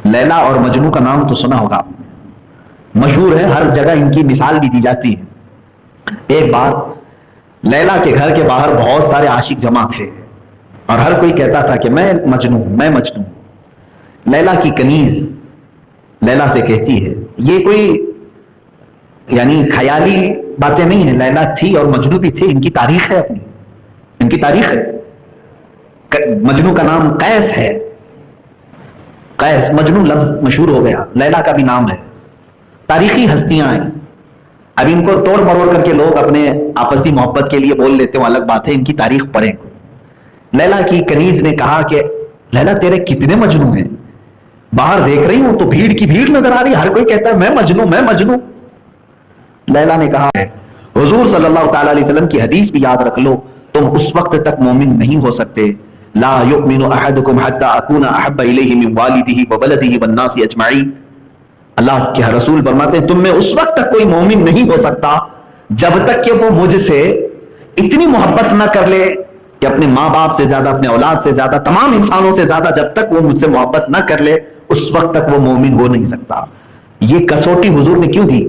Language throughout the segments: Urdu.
لیلا اور مجنو کا نام تو سنا ہوگا، مشہور ہے، ہر جگہ ان کی مثال بھی دی جاتی ہے۔ ایک بار لیلا کے گھر کے باہر بہت سارے عاشق جمع تھے اور ہر کوئی کہتا تھا کہ میں مجنو، میں مجنو۔ لیلا کی کنیز لیلا سے کہتی ہے، یہ کوئی یعنی خیالی باتیں نہیں ہیں، لیلا تھی اور مجنو بھی تھے، ان کی تاریخ ہے، اپنی ان کی تاریخ ہے۔ مجنو کا نام قیس ہے، قیس، مجنو لفظ مشہور ہو گیا، لیلا کا بھی نام ہے، تاریخی ہستیاں ہیں۔ اب ان کو توڑ مروڑ کر کے لوگ اپنے آپسی محبت کے لیے بول لیتے ہیں، الگ بات ہے، ان کی تاریخ پڑھیں۔ لیلا کی کنیز نے کہا کہ لیلا تیرے کتنے مجنو ہیں، باہر دیکھ رہی ہوں تو بھیڑ کی بھیڑ نظر آ رہی، ہر کوئی کہتا ہے میں مجنو، میں مجنو۔ لیلا نے کہا حضور صلی اللہ تعالی علیہ وسلم کی حدیث بھی یاد رکھ لو، تم اس وقت تک مومن نہیں ہو سکتے، لا یؤمن احدکم حتی اکون احب الیہ من والدہ وولدہ والناس اجمعین۔ اللہ کے رسول فرماتے ہیں تم میں اس وقت تک کوئی مومن نہیں ہو سکتا جب تک کہ وہ مجھ سے اتنی محبت نہ کر لے کہ اپنے ماں باپ سے زیادہ، اپنے اولاد سے زیادہ، تمام انسانوں سے زیادہ جب تک وہ مجھ سے محبت نہ کر لے اس وقت تک وہ مومن ہو نہیں سکتا۔ یہ کسوٹی حضور نے کیوں دی؟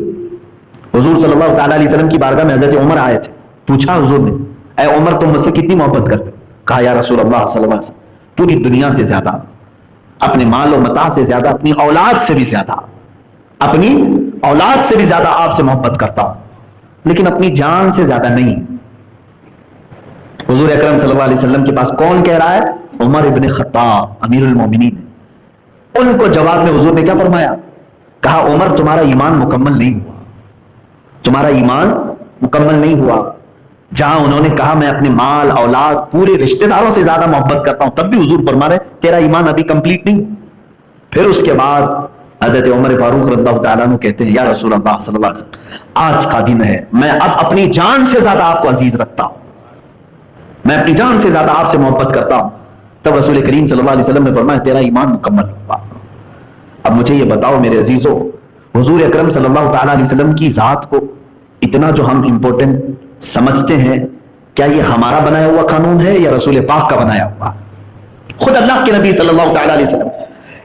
حضور صلی اللہ تعالی علیہ وسلم کی بارگاہ میں حضرت عمر آئے تھے، پوچھا حضور نے اے عمر تم مجھ سے کتنی محبت کرتے؟ کہا یا رسول اللہ صلی اللہ علیہ وسلم پوری دنیا سے زیادہ، اپنے مال و متاع سے زیادہ، اپنی اولاد سے بھی زیادہ، اپنی اولاد سے بھی زیادہ آپ سے محبت کرتا ہوں، لیکن اپنی جان سے زیادہ نہیں۔ حضور اکرم صلی اللہ علیہ وسلم کے پاس کون کہہ رہا ہے؟ عمر ابن خطاب امیر المومنین۔ ان کو جواب میں حضور نے کیا فرمایا؟ کہا عمر تمہارا ایمان مکمل نہیں ہوا، تمہارا ایمان مکمل نہیں ہوا۔ جہاں انہوں نے کہا میں اپنے مال، اولاد، پورے رشتہ داروں سے زیادہ محبت کرتا ہوں، تب بھی حضور فرما رہے تیرا ایمان ابھی کمپلیٹ نہیں۔ پھر اس کے بعد حضرت عمر فاروق رضی اللہ تعالیٰ عنہ کہتے ہیں یا رسول اللہ صلی اللہ علیہ وسلم آج کا دن ہے، میں اب اپنی جان سے زیادہ آپ کو عزیز رکھتا ہوں، میں اپنی جان سے زیادہ آپ سے محبت کرتا ہوں۔ تب رسول کریم صلی اللہ علیہ وسلم نے فرمایا تیرا ایمان مکمل ہوا۔ اب مجھے یہ بتاؤ میرے عزیزو، حضور اکرم صلی اللہ تعالیٰ علیہ وسلم کی ذات کو اتنا جو ہم امپورٹنٹ سمجھتے ہیں، کیا یہ ہمارا بنایا ہوا قانون ہے یا رسول پاک کا بنایا ہوا؟ خود اللہ کے نبی صلی اللہ تعالیٰ علیہ وسلم۔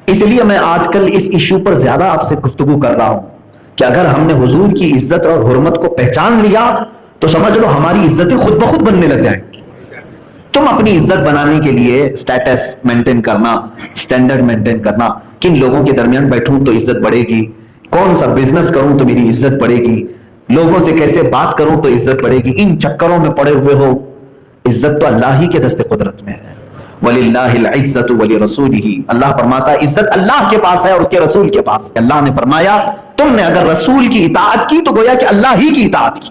اس لیے میں آج کل اس ایشو پر زیادہ آپ سے گفتگو کر رہا ہوں کہ اگر ہم نے حضور کی عزت اور حرمت کو پہچان لیا تو سمجھ لو ہماری عزتیں خود بخود بننے لگ جائیں گی۔ تم اپنی عزت بنانے کے لیے سٹیٹس مینٹین کرنا، سٹینڈرڈ مینٹین کرنا، کن لوگوں کے درمیان بیٹھوں تو عزت بڑھے گی، کون سا بزنس کروں تو میری عزت بڑھے گی، لوگوں سے کیسے بات کروں تو عزت بڑھے گی، ان چکروں میں پڑے ہوئے ہو۔ عزت تو اللہ ہی کے دست قدرت میں ہے۔ وَلِلَّهِ الْعِزَّةُ وَلِرَسُولِهِ، اللہ فرماتا ہے عزت اللہ کے پاس ہے اور اس کے رسول کے پاس۔ اللہ نے فرمایا تم نے اگر رسول کی اطاعت کی تو گویا کہ اللہ ہی کی اطاعت کی۔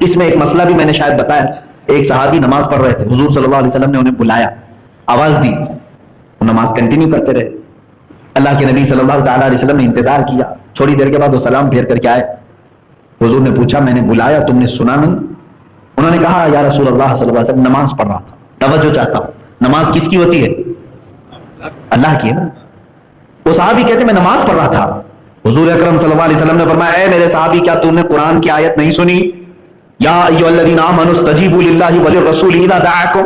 اس میں ایک مسئلہ بھی میں نے شاید بتایا، ایک صحابی نماز پڑھ رہے تھے، حضور صلی اللہ علیہ وسلم نے انہیں بلایا، آواز دی، وہ نماز کنٹینیو کرتے رہے۔ اللہ کے نبی صلی اللہ تعالیٰ علیہ وسلم نے انتظار کیا، تھوڑی دیر کے بعد وہ سلام پھیر کر کے آئے۔ حضور نے پوچھا میں نے بلایا تم نے سنا نہیں؟ انہوں نے کہا یا رسول اللہ صلی اللہ علیہ وسلم نماز پڑھ رہا تھا، توجہ چاہتا ہوں۔ نماز کس کی ہوتی ہے؟ اللہ کی ہے نا۔ وہ صحابی کہتے میں نماز پڑھ رہا تھا، حضور اکرم صلی اللہ علیہ وسلم نے فرمایا اے میرے صحابی کیا تم نے قرآن کی آیت نہیں سنی؟ یا ایھا الذین آمنوا استجیبوا للہ وللرسول اذا دعاکم،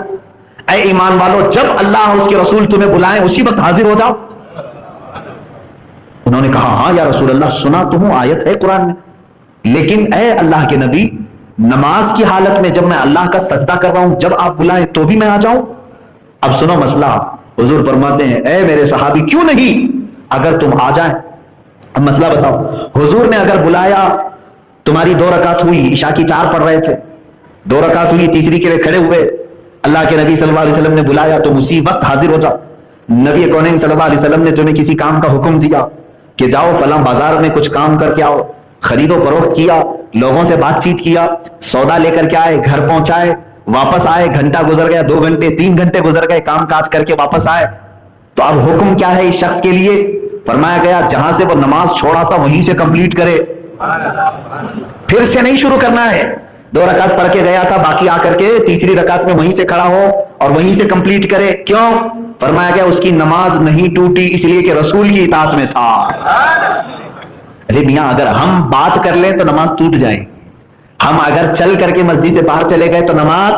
اے ایمان والو جب اللہ اور اس کے رسول تمہیں بلائیں اسی وقت حاضر ہو جاؤ۔ انہوں نے کہا ہاں یا رسول اللہ سنا تو ہوں، آیت ہے قرآن میں، لیکن اے اللہ کے نبی نماز کی حالت میں جب میں اللہ کا سجدہ کر رہا ہوں جب آپ بلائیں تو بھی میں آ جاؤں؟ اب سنو مسئلہ، حضور فرماتے ہیں اے میرے صحابی کیوں نہیں، اگر تم آ جائیں۔ اب مسئلہ بتاؤ، حضور نے اگر بلایا، تمہاری 2 رکعت ہوئی، عشاء کی 4 پڑھ رہے تھے، 2 رکعت ہوئی، تیسری کے لیے کھڑے ہوئے، اللہ کے نبی صلی اللہ علیہ وسلم نے بلایا تو اسی وقت حاضر ہو جاؤ۔ نبی کونین صلی اللہ علیہ وسلم نے تمہیں کسی کام کا حکم دیا کہ جاؤ فلاں بازار میں کچھ کام کر کے آؤ، خرید و فروخت کیا، لوگوں سے بات چیت کیا، سودا لے کر کے آئے، گھر پہنچائے، واپس آئے، گھنٹہ گزر گیا، 2 گھنٹے 3 گھنٹے گزر گئے، کام کاج کر کے واپس آئے، تو اب حکم کیا ہے اس شخص کے لیے؟ فرمایا گیا جہاں سے وہ نماز چھوڑا تھا وہیں سے کمپلیٹ کرے، پھر سے نہیں شروع کرنا ہے۔ 2 رکعت پڑھ کے گیا تھا، باقی آ کر کے تیسری رکعت میں وہیں سے کھڑا ہو اور وہیں سے کمپلیٹ کرے۔ کیوں؟ فرمایا گیا اس کی نماز نہیں ٹوٹی اس لیے کہ رسول کی اطاعت میں تھا۔ ارے میاں اگر ہم بات کر لیں تو نماز ٹوٹ جائے، ہم اگر چل کر کے مسجد سے باہر چلے گئے تو نماز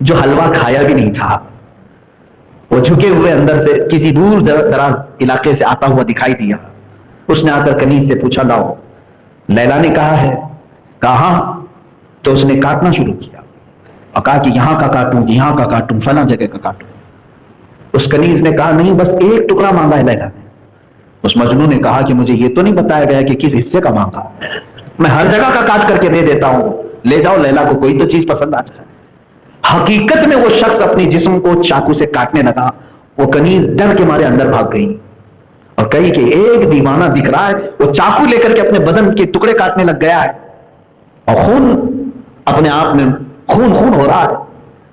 جو حلوہ کھایا بھی نہیں تھا، وہ جھکے ہوئے اندر سے کسی دور دراز علاقے سے آتا ہوا دکھائی دیا. اس نے آ کر کنیز سے پوچھا لاؤ. لیلا نے کہا ہے. کہا تو اس نے کاٹنا شروع کیا اور کہا کہ یہاں کا کاٹوں، یہاں کا کاٹوں، فلاں جگہ کا کاٹوں. اس کنیز نے کہا نہیں، بس ایک ٹکڑا مانگا ہے لیلا نے. اس مجنون نے کہا کہ مجھے یہ تو نہیں بتایا گیا کہ کس حصے کا مانگا، میں ہر جگہ کا کاٹ کر کے دے دیتا ہوں، لے جاؤ لیلا کو کوئی تو چیز پسند آ جائے. حقیقت میں وہ شخص اپنی جسم کو چاقو سے کاٹنے لگا. وہ کنیز ڈر کے مارے اندر بھاگ گئی اور کہی کہ ایک دیوانہ دکھ رہا ہے، وہ چاقو لے کر کے اپنے بدن کے ٹکڑے کاٹنے لگ گیا ہے اور خون اپنے آپ میں خون ہو رہا ہے.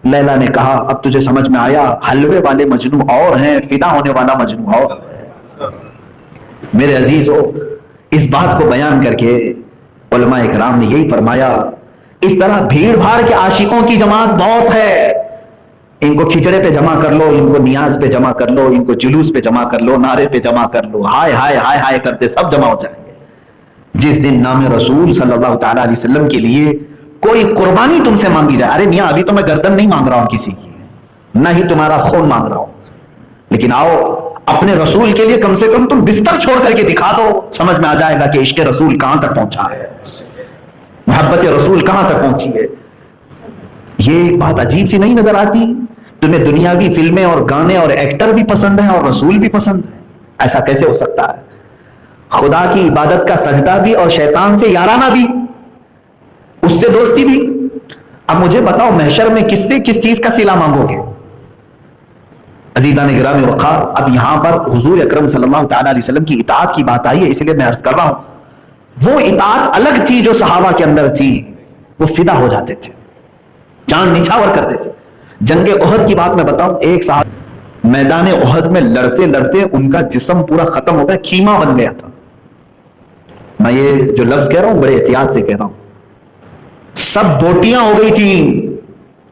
لیلا نے کہا اب تجھے سمجھ میں آیا، حلوے والے مجنو اور ہیں، فدا ہونے والا مجنو اور ہے. میرے عزیزو، اس بات کو بیان کر کے علماء اکرام نے یہی فرمایا، اس طرح بھیڑ بھاڑ کے عاشقوں کی جماعت بہت ہے. ان کو کھچڑے پہ جمع کر لو، ان کو نیاز پہ جمع کر لو، ان کو جلوس پہ جمع کر لو، نعرے پہ جمع کر لو، ہائے ہائے ہائے ہائے کرتے سب جمع ہو جائیں گے. جس دن نام رسول صلی اللہ تعالیٰ علیہ وسلم کے لیے کوئی قربانی تم سے مانگی جائے، ارے میاں ابھی تو میں گردن نہیں مانگ رہا ہوں کسی کی، نہ ہی تمہارا خون مانگ رہا ہوں، لیکن آؤ اپنے رسول کے لیے کم سے کم تم بستر چھوڑ کر کے دکھا دو، سمجھ میں آ جائے گا کہ عشق رسول کہاں تک پہنچا ہے، محبت رسول کہاں تک پہنچی ہے. یہ بات عجیب سی نہیں نظر آتی؟ تمہیں دنیاوی فلمیں اور گانے اور ایکٹر بھی پسند ہیں اور رسول بھی پسند ہے، ایسا کیسے ہو سکتا ہے؟ خدا کی عبادت کا سجدہ بھی اور شیطان سے یارانہ بھی، اس سے دوستی بھی. اب مجھے بتاؤ محشر میں کس سے کس چیز کا صلہ مانگو گے؟ عزیزان گرامی وقار، اب یہاں پر حضور اکرم صلی اللہ تعالیٰ علیہ وسلم کی اطاعت کی بات آئی ہے، اس لیے میں عرض کر رہا ہوں. وہ اطاعت الگ تھی جو صحابہ کے اندر تھی، وہ فدا ہو جاتے تھے، جان نچھاور کرتے تھے. جنگ احد کی بات میں بتاؤں، ایک صحابی میدان احد میں لڑتے لڑتے ان کا جسم پورا ختم ہو گیا، کھیما بن گیا تھا. میں یہ جو لفظ کہہ رہا ہوں بڑے احتیاط سے کہہ رہا ہوں، سب بوٹیاں ہو گئی تھی،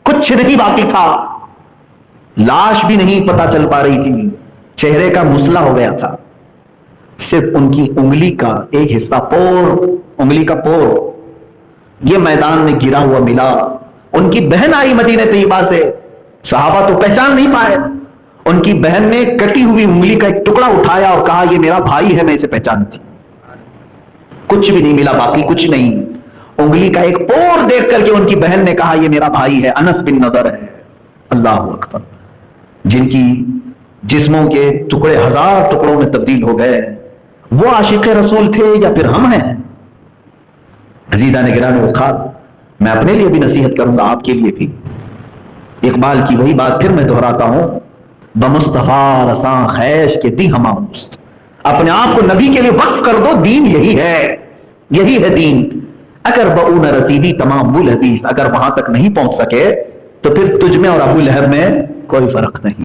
کچھ نہیں باقی تھا، لاش بھی نہیں پتا چل پا رہی تھی، چہرے کا مسلح ہو گیا تھا، صرف ان کی انگلی کا ایک حصہ، انگلی کا پور یہ میدان میں گرا ہوا ملا. ان کی بہن آئی مدینہ طیبہ سے، صحابہ تو پہچان نہیں پائے. ان کی بہن نے کٹی ہوئی انگلی کا ایک ٹکڑا اٹھایا اور کہا یہ میرا بھائی ہے، میں اسے پہچانتی. کچھ بھی نہیں ملا باقی، کچھ نہیں. انگلی کا ایک پور دیکھ کر کے ان کی بہن نے کہا یہ میرا بھائی ہے، انس بن نضر ہے. اللہ اکبر. جن کی جسموں کے ٹکڑے ہزار ٹکڑوں میں تبدیل ہو گئے، وہ عاشق رسول تھے یا پھر ہم ہیں؟ عزیزان گرامی وقار، میں اپنے لیے بھی نصیحت کروں گا، آپ کے لیے بھی. اقبال کی وہی بات پھر میں دہراتا ہوں، بمصطفیٰ رساں خیش کے دی ہمامست. اپنے آپ کو نبی کے لیے وقف کر دو، دین یہی ہے، یہی ہے دین. اگر بؤ نہ رسیدی تمام الحدیث، اگر وہاں تک نہیں پہنچ سکے تو پھر تجھ میں اور ابو لہب میں کوئی فرق نہیں.